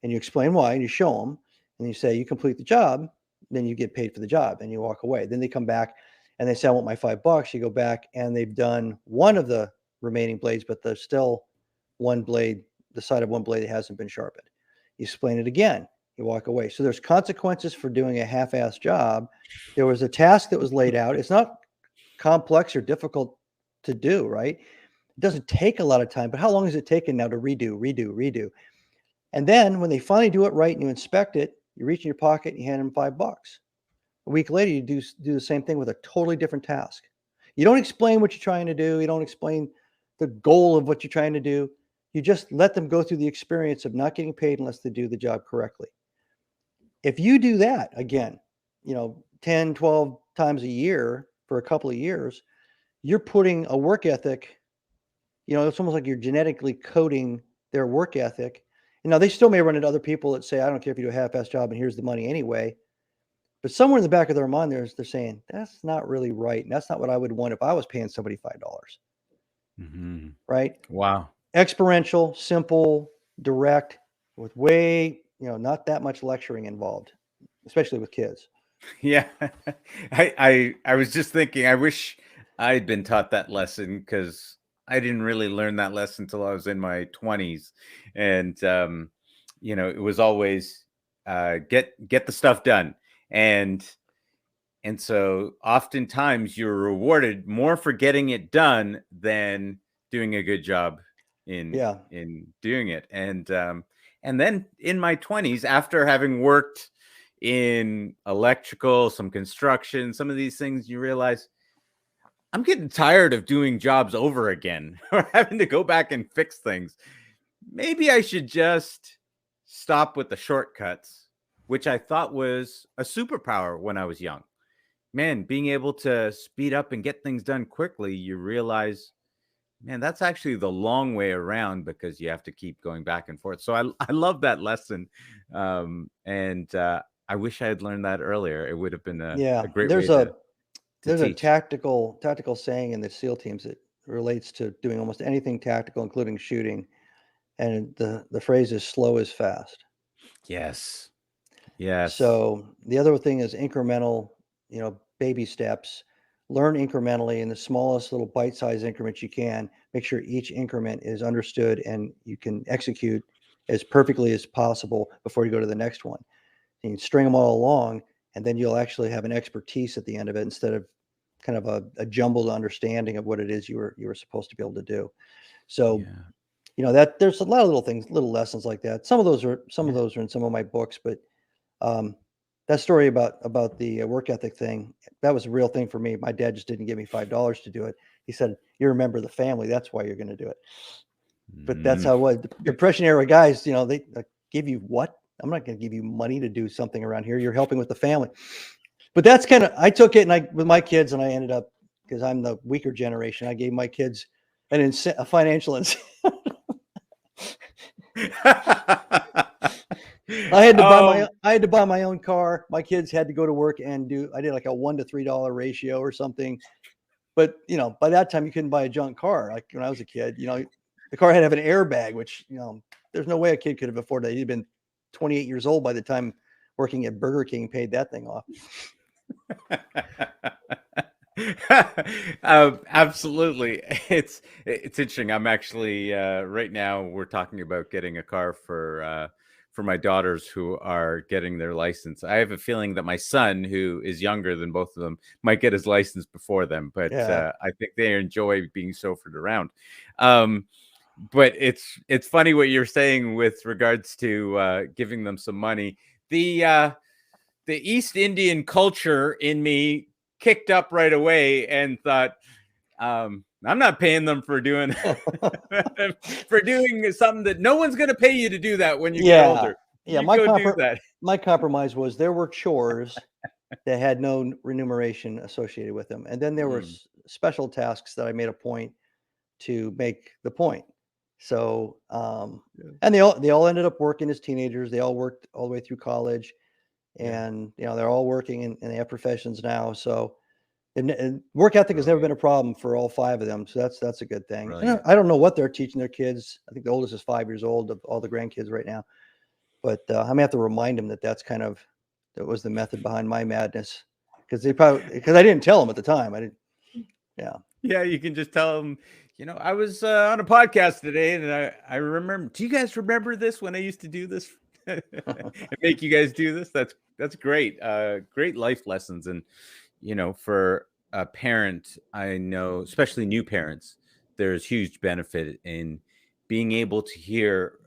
And you explain why, and you show them, and you say, "You complete the job, then you get paid for the job," and you walk away. Then they come back and they say, "I want my $5." You go back and they've done one of the remaining blades, but there's still one blade, the side of one blade that hasn't been sharpened. You explain it again, you walk away. So there's consequences for doing a half-assed job. There was a task that was laid out. It's not complex or difficult to do, right? It doesn't take a lot of time, but how long has it taken now to redo, redo, redo? And then when they finally do it right and you inspect it, you reach in your pocket and you hand them $5. A week later, you do the same thing with a totally different task. You don't explain what you're trying to do. You don't explain the goal of what you're trying to do. You just let them go through the experience of not getting paid unless they do the job correctly. If you do that again, 10, 12 times a year for a couple of years, you're putting a work ethic, it's almost like you're genetically coding their work ethic. And now they still may run into other people that say, "I don't care if you do a half-ass job and here's the money anyway." But somewhere in the back of their mind, they're saying, "That's not really right. And that's not what I would want if I was paying somebody $5." hmm Right? wow. Experiential, simple, direct, with not that much lecturing involved, especially with kids. Yeah. I was just thinking, I wish I'd been taught that lesson because I didn't really learn that lesson until I was in my 20s. And it was always get the stuff done. And so oftentimes you're rewarded more for getting it done than doing a good job in Yeah. in doing it. And then in my 20s, after having worked in electrical, some construction, some of these things, you realize I'm getting tired of doing jobs over again or having to go back and fix things. Maybe I should just stop with the shortcuts, which I thought was a superpower when I was young. Man, being able to speed up and get things done quickly, you realize, man, that's actually the long way around because you have to keep going back and forth. So I love that lesson. And I wish I had learned that earlier. It would have been a Yeah. great way There's to a teach. tactical saying in the SEAL teams that relates to doing almost anything tactical, including shooting. And the phrase is slow is fast. Yes. Yes. So the other thing is incremental, baby steps. Learn incrementally in the smallest little bite-sized increments you can. Make sure each increment is understood and you can execute as perfectly as possible before you go to the next one. And you string them all along, and then you'll actually have an expertise at the end of it instead of kind of a jumbled understanding of what it is you were supposed to be able to do. So, Yeah. that there's a lot of little things, little lessons like that. Some of those are Yeah. in some of my books, but um, that story about the work ethic thing, that was a real thing for me. My dad just didn't give me $5 to do it. He said, "You're a member of the family. That's why you're going to do it." But that's Mm. how it was. The Depression era guys, they give you what? I'm not going to give you money to do something around here. You're helping with the family. But that's kind of, I took it and with my kids, and I ended up, because I'm the weaker generation, I gave my kids a financial incentive. I had to buy my own car. My kids had to go to work and I did like a $1 to $3 ratio or something. But by that time you couldn't buy a junk car. Like when I was a kid, the car had to have an airbag, which there's no way a kid could have afforded that. He'd been 28 years old by the time working at Burger King paid that thing off. Absolutely. It's interesting. I'm actually right now we're talking about getting a car for my daughters who are getting their license. I have a feeling that my son, who is younger than both of them, might get his license before them, but Yeah. I think they enjoy being chauffeured around. But it's funny what you're saying with regards to giving them some money. The East Indian culture in me kicked up right away and thought, I'm not paying them for doing for doing something that no one's going to pay you to do that when you get older. Yeah. You go do that. My compromise was there were chores that had no remuneration associated with them, and then there were special tasks that I made a point to make the point. So, and they all ended up working as teenagers. They all worked all the way through college, and they're all working and they have professions now. So, and work ethic has never been a problem for all 5 of them. So that's a good thing. And I don't know what they're teaching their kids. I think the oldest is 5 years old of all the grandkids right now. But I'm gonna have to remind them that that was the method behind my madness, because I didn't tell them at the time. I didn't. Yeah. Yeah, you can just tell them, I was on a podcast today and I remember, do you guys remember this when I used to do this? And make you guys do this? That's great. Great life lessons. And, for a parent, I know, especially new parents, there's huge benefit in being able to hear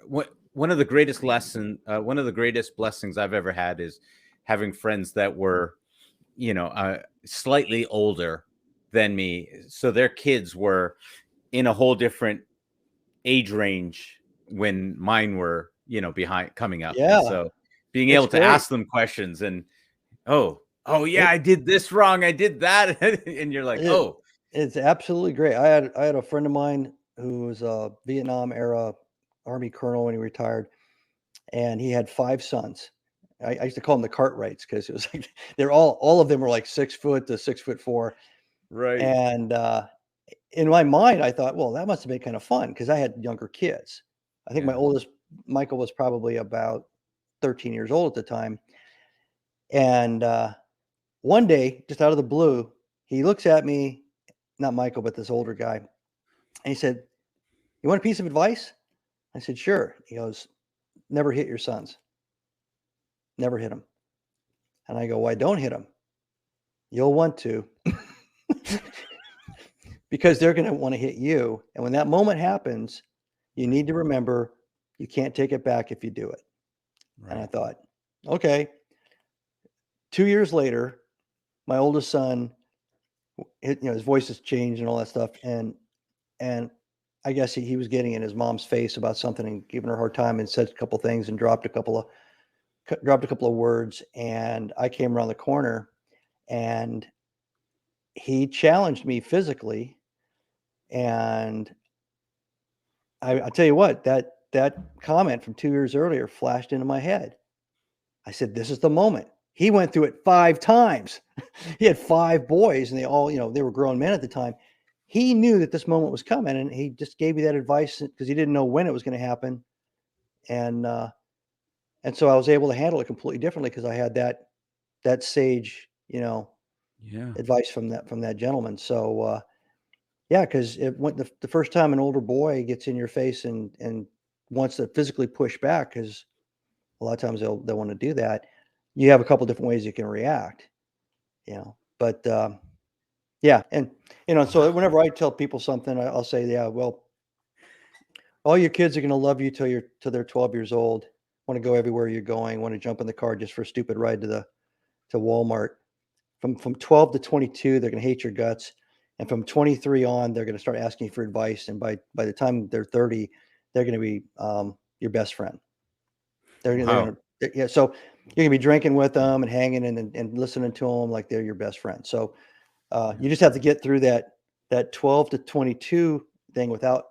one of the greatest one of the greatest blessings I've ever had is having friends that were, slightly older than me. So their kids were in a whole different age range when mine were, behind coming up. And Yeah. so being It's able to great. ask them questions and, oh yeah, It I did this wrong. I did that. And you're like, it oh, it's absolutely great. I had a friend of mine who was a Vietnam era Army colonel when he retired, and he had 5 sons. I used to call them the Cartwrights because it was like they're all of them were like 6 foot to 6'4". right. And in my mind, I thought, well, that must have been kind of fun because I had younger kids. I think my Yeah. oldest, Michael, was probably about 13 years old at the time. And one day, just out of the blue, he looks at me, not Michael, but this older guy, and he said, "You want a piece of advice?" I said, "Sure." He goes, "Never hit your sons. Never hit them." And I go, "Why don't hit them? You'll want to." Because they're going to want to hit you. And when that moment happens, you need to remember you can't take it back if you do it. And I Right. thought, okay. 2 years later, my oldest son, his voice has changed and all that stuff. And I guess he was getting in his mom's face about something and giving her a hard time and said a couple things and dropped a couple of words. And I came around the corner and he challenged me physically. And I tell you what, that comment from 2 years earlier flashed into my head. I said, "This is the moment." He went through it 5 times. He had 5 boys, and they all, they were grown men at the time. he knew that this moment was coming, and he just gave me that advice because he didn't know when it was going to happen. And so I was able to handle it completely differently because I had that sage, Yeah. advice from that gentleman. So yeah, because it went the first time an older boy gets in your face and wants to physically push back, because a lot of times they'll want to do that. You have a couple different ways you can react, But yeah, and so Wow. whenever I tell people something, I'll say, yeah, well, all your kids are going to love you till they're 12 years old. Want to go everywhere you're going. Want to jump in the car just for a stupid ride to Walmart. From 12 to 22, they're going to hate your guts, and from 23 on, they're going to start asking you for advice. And by the time they're 30, they're going to be your best friend. They're Wow. going to yeah. So you're going to be drinking with them and hanging and listening to them like they're your best friend. So you just have to get through that 12 to 22 thing without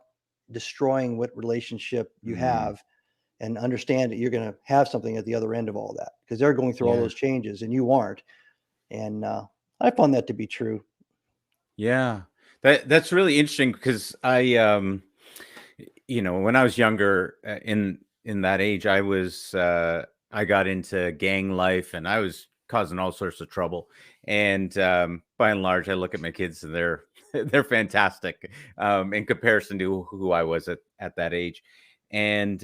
destroying what relationship you Mm, have, and understand that you're going to have something at the other end of all that, because they're going through all yeah. those changes and you aren't. And I found that to be true. Yeah. That's really interesting because when I was younger, in that age, I got into gang life and I was causing all sorts of trouble. And by and large, I look at my kids and they're they're fantastic in comparison to who I was at that age. And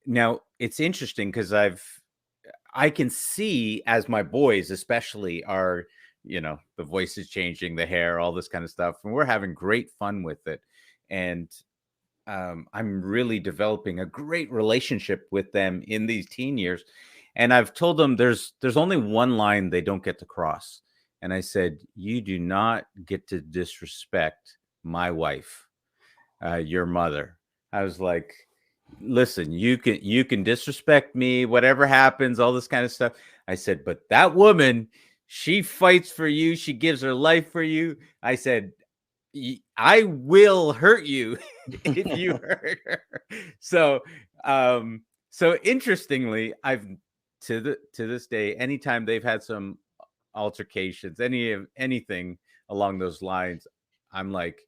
now it's interesting because I can see as my boys, especially, are, the voice is changing, the hair, all this kind of stuff, and we're having great fun with it. And I'm really developing a great relationship with them in these teen years. And I've told them there's only one line they don't get to cross. And I said, you do not get to disrespect my wife, your mother. I was like, listen, you can disrespect me, whatever happens, all this kind of stuff. I said, but that woman, she fights for you, she gives her life for you. I said, I will hurt you if you hurt her. So, so interestingly, I've to this day, anytime they've had some altercations, anything along those lines, I'm like,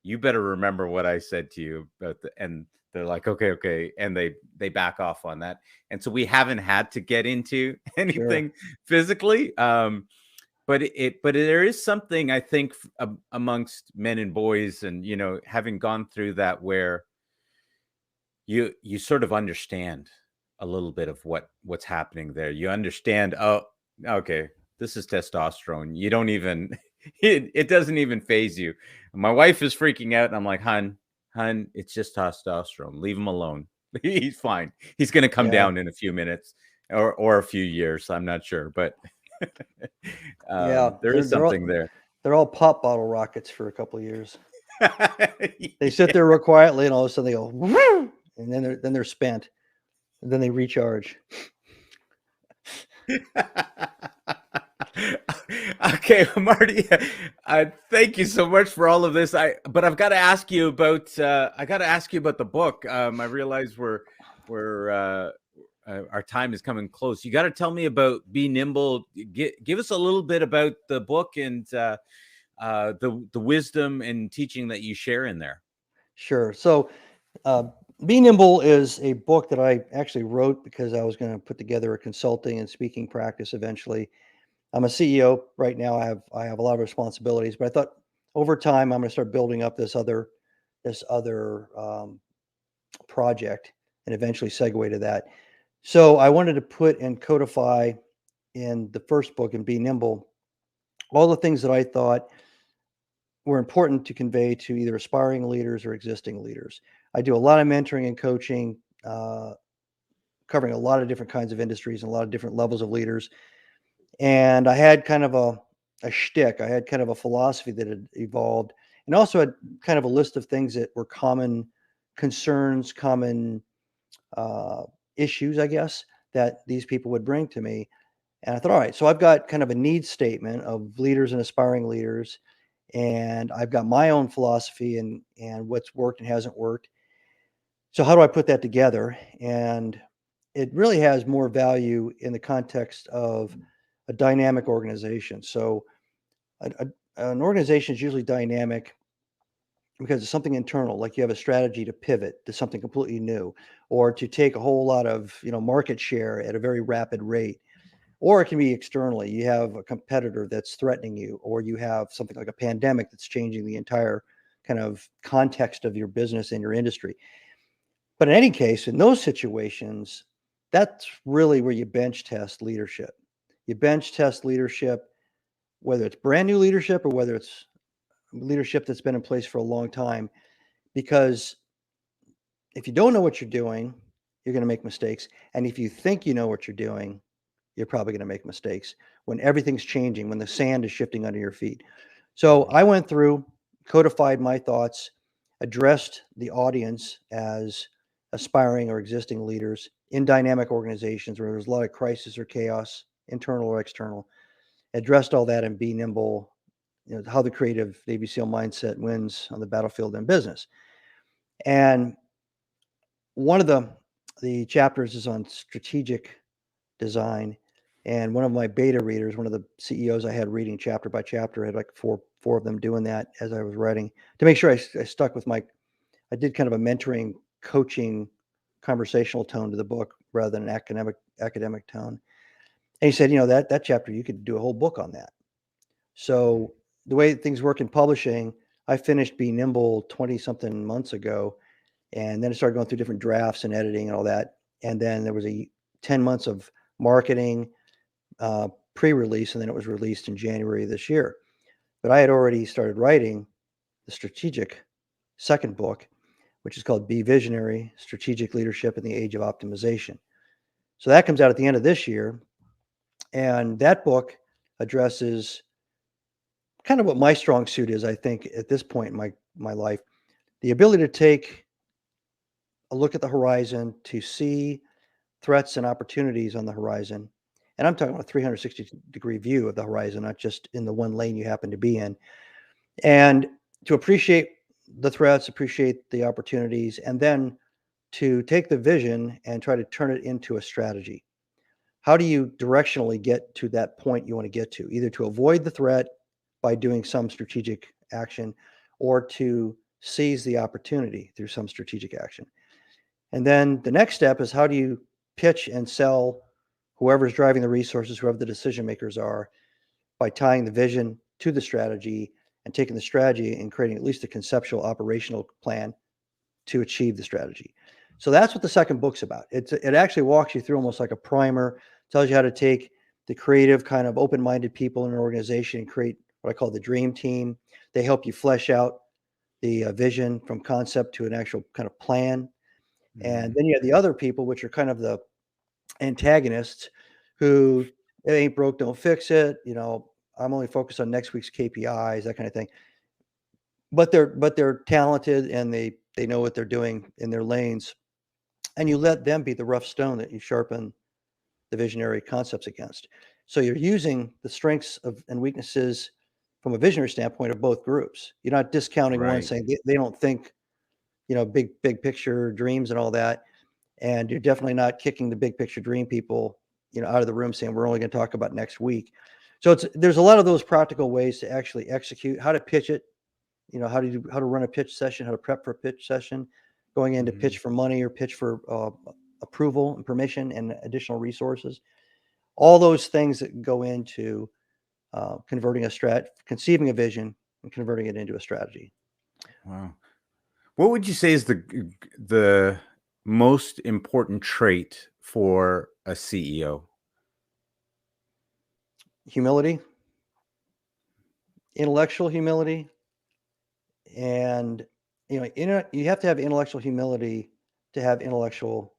you better remember what I said to you. And they're like, okay, okay, and they back off on that. And so we haven't had to get into Sure. anything physically. But there is something, I think, amongst men and boys, and having gone through that, where you sort of understand a little bit of what's happening there. You understand, oh, okay, this is testosterone. You don't even it doesn't even phase you. My wife is freaking out, and I'm like, hun, it's just testosterone. Leave him alone. He's fine. He's going to come Yeah. down in a few minutes, or a few years. I'm not sure, but Yeah. there They're is they're something all there. they're all pop bottle rockets for a couple of years. They sit Yeah. there real quietly, and all of a sudden they go, "Woo!" And then they're spent, and then they recharge. Okay, Marty, thank you so much for all of this. But I've got to ask you about the book. I realize our time is coming close. You got to tell me about Be Nimble. Give us a little bit about the book and the wisdom and teaching that you share in there. Sure. So, uh, Be Nimble is a book that I actually wrote because I was going to put together a consulting and speaking practice eventually. I'm a CEO right now. I have a lot of responsibilities, but I thought over time I'm going to start building up this other project and eventually segue to that. So I wanted to put and codify in the first book, and Be Nimble, all the things that I thought were important to convey to either aspiring leaders or existing leaders. I do a lot of mentoring and coaching, covering a lot of different kinds of industries and a lot of different levels of leaders. And I had kind of a shtick. I had kind of a philosophy that had evolved, and also had kind of a list of things that were common concerns, common uh, issues, I guess, that these people would bring to me. And I thought, all right, so I've got kind of a needs statement of leaders and aspiring leaders, and I've got my own philosophy and what's worked and hasn't worked. So how do I put that together? And it really has more value in the context of a dynamic organization. So a, an organization is usually dynamic because it's something internal, like you have a strategy to pivot to something completely new, or to take a whole lot of market share at a very rapid rate. Or it can be externally. You have a competitor that's threatening you, or you have something like a pandemic that's changing the entire kind of context of your business and your industry. But in any case, in those situations, that's really where you bench test leadership. You bench test leadership, whether it's brand new leadership or whether it's leadership that's been in place for a long time, because if you don't know what you're doing, you're going to make mistakes. And if you think you know what you're doing, you're probably going to make mistakes when everything's changing, when the sand is shifting under your feet. So I went through, codified my thoughts, addressed the audience as aspiring or existing leaders in dynamic organizations where there's a lot of crisis or chaos, internal or external, addressed all that and Be Nimble, how the creative Navy SEAL mindset wins on the battlefield in business. And one of the chapters is on strategic design. And one of my beta readers, one of the CEOs I had reading chapter by chapter, I had like four of them doing that as I was writing to make sure I stuck with I did kind of a mentoring, coaching, conversational tone to the book rather than an academic tone. And he said, that chapter, you could do a whole book on that. So the way things work in publishing, I finished Be Nimble 20 something months ago. And then I started going through different drafts and editing and all that. And then there was 10 months of marketing, pre-release, and then it was released in January of this year. But I had already started writing the strategic second book, which is called Be Visionary: Strategic Leadership in the Age of Optimization. So that comes out at the end of this year. And that book addresses kind of what my strong suit is, I think, at this point in my life, the ability to take a look at the horizon, to see threats and opportunities on the horizon. And I'm talking about a 360-degree view of the horizon, not just in the one lane you happen to be in. And to appreciate the threats, appreciate the opportunities, and then to take the vision and try to turn it into a strategy. How do you directionally get to that point you want to get to? Either to avoid the threat by doing some strategic action, or to seize the opportunity through some strategic action. And then the next step is, how do you pitch and sell whoever's driving the resources, whoever the decision makers are, by tying the vision to the strategy and taking the strategy and creating at least a conceptual operational plan to achieve the strategy. So that's what the second book's about. It actually walks you through almost like a primer, tells you how to take the creative, kind of open-minded people in an organization and create what I call the dream team. They help you flesh out the vision from concept to an actual kind of plan. And then you have the other people, which are kind of the antagonists, who, it ain't broke, don't fix it. I'm only focused on next week's KPIs, that kind of thing. But they're talented and they know what they're doing in their lanes. And you let them be the rough stone that you sharpen the visionary concepts against. So you're using the strengths and weaknesses from a visionary standpoint of both groups. You're not discounting one, saying they don't think, big picture dreams and all that. And you're definitely not kicking the big picture dream people, out of the room, saying we're only going to talk about next week. So there's a lot of those practical ways to actually execute, how to pitch it, how to run a pitch session, how to prep for a pitch session, going in to pitch for money or pitch for approval and permission and additional resources. All those things that go into conceiving a vision and converting it into a strategy. Wow. What would you say is the most important trait for a CEO? Humility, intellectual humility, and you have to have intellectual humility to have intellectual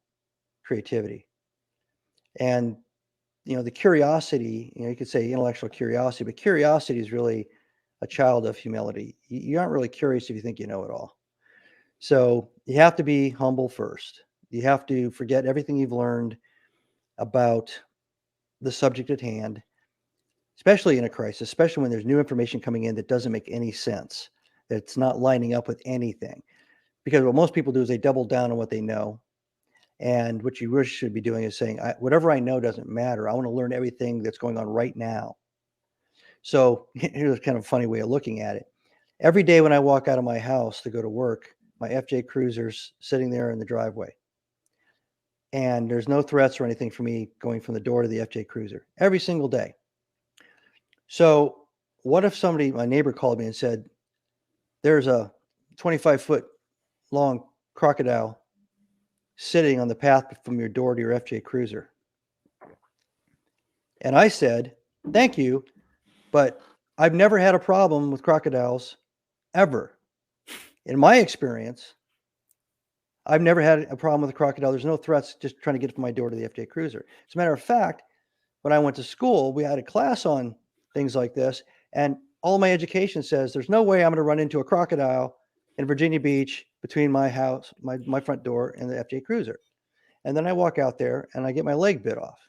creativity. And the curiosity, you could say intellectual curiosity, but curiosity is really a child of humility. You aren't really curious if you think you know it all. So you have to be humble first. You have to forget everything you've learned about the subject at hand, especially in a crisis, especially when there's new information coming in that doesn't make any sense, that's not lining up with anything. Because what most people do is they double down on what they know. And what you really should be doing is saying, whatever I know doesn't matter. I want to learn everything that's going on right now. So here's kind of a funny way of looking at it. Every day when I walk out of my house to go to work, my FJ Cruiser's sitting there in the driveway. And there's no threats or anything for me going from the door to the FJ Cruiser every single day. So what if my neighbor called me and said, there's a 25-foot long crocodile sitting on the path from your door to your FJ Cruiser? And I said, thank you, but I've never had a problem with crocodiles ever. In my experience, I've never had a problem with a crocodile. There's no threats just trying to get from my door to the FJ Cruiser. As a matter of fact, when I went to school, we had a class on things like this, and all my education says there's no way I'm going to run into a crocodile in Virginia Beach between my house, my front door, and the FJ Cruiser. And then I walk out there and I get my leg bit off.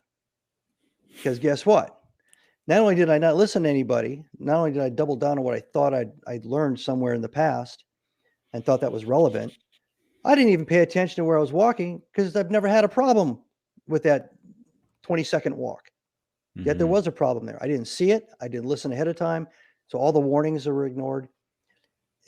Because guess what? Not only did I not listen to anybody, not only did I double down on what I thought I'd learned somewhere in the past and thought that was relevant, I didn't even pay attention to where I was walking because I've never had a problem with that 20-second walk. Yet there was a problem there. I didn't see it. I didn't listen ahead of time. So all the warnings were ignored.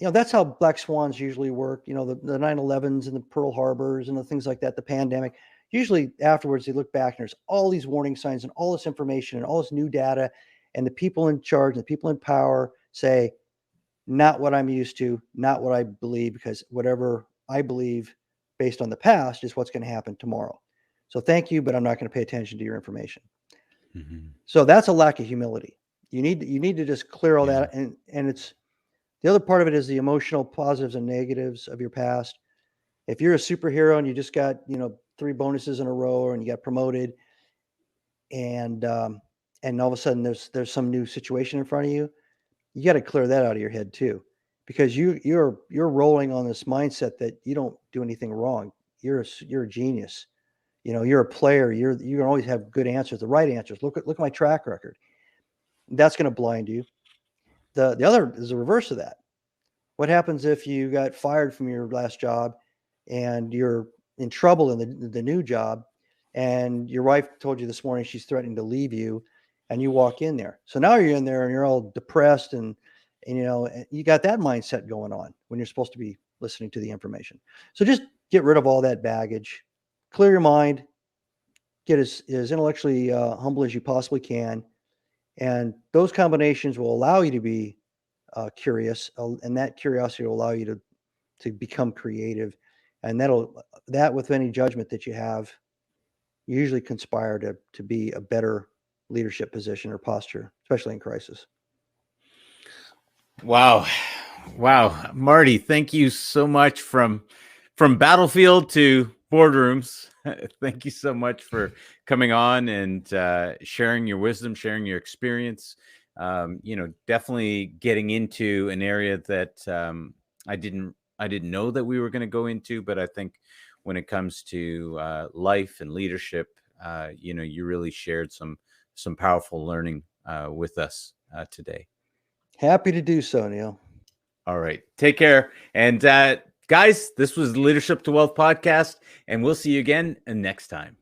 That's how black swans usually work. The 9/11s and the Pearl Harbors and the things like that, the pandemic. Usually afterwards, they look back and there's all these warning signs and all this information and all this new data. And the people in charge and the people in power say, not what I'm used to, not what I believe, because whatever I believe based on the past is what's going to happen tomorrow. So thank you, but I'm not going to pay attention to your information. So that's a lack of humility. You need to just clear all that. And it's the other part of it is the emotional positives and negatives of your past. If you're a superhero and you just got, 3 bonuses in a row and you got promoted and all of a sudden there's some new situation in front of you, you got to clear that out of your head too, because you're rolling on this mindset that you don't do anything wrong. You're a genius. You're a player. You can always have good answers, the right answers. Look at my track record. That's going to blind you. The other is the reverse of that. What happens if you got fired from your last job and you're in trouble in the new job, and your wife told you this morning she's threatening to leave you, and you walk in there? So now you're in there and you're all depressed and you got that mindset going on when you're supposed to be listening to the information. So just get rid of all that baggage. Clear your mind, get as intellectually humble as you possibly can. And those combinations will allow you to be curious, and that curiosity will allow you to become creative. And that with any judgment that you have, you usually conspire to be a better leadership position or posture, especially in crisis. Wow. Marty, thank you so much from battlefield to boardrooms. Thank you so much for coming on and sharing your wisdom, sharing your experience. Definitely getting into an area that I didn't know that we were going to go into, but I think when it comes to life and leadership, you really shared some powerful learning with us today. Happy to do so, Neil. All right. Take care. And guys, this was the Leadership to Wealth podcast, and we'll see you again next time.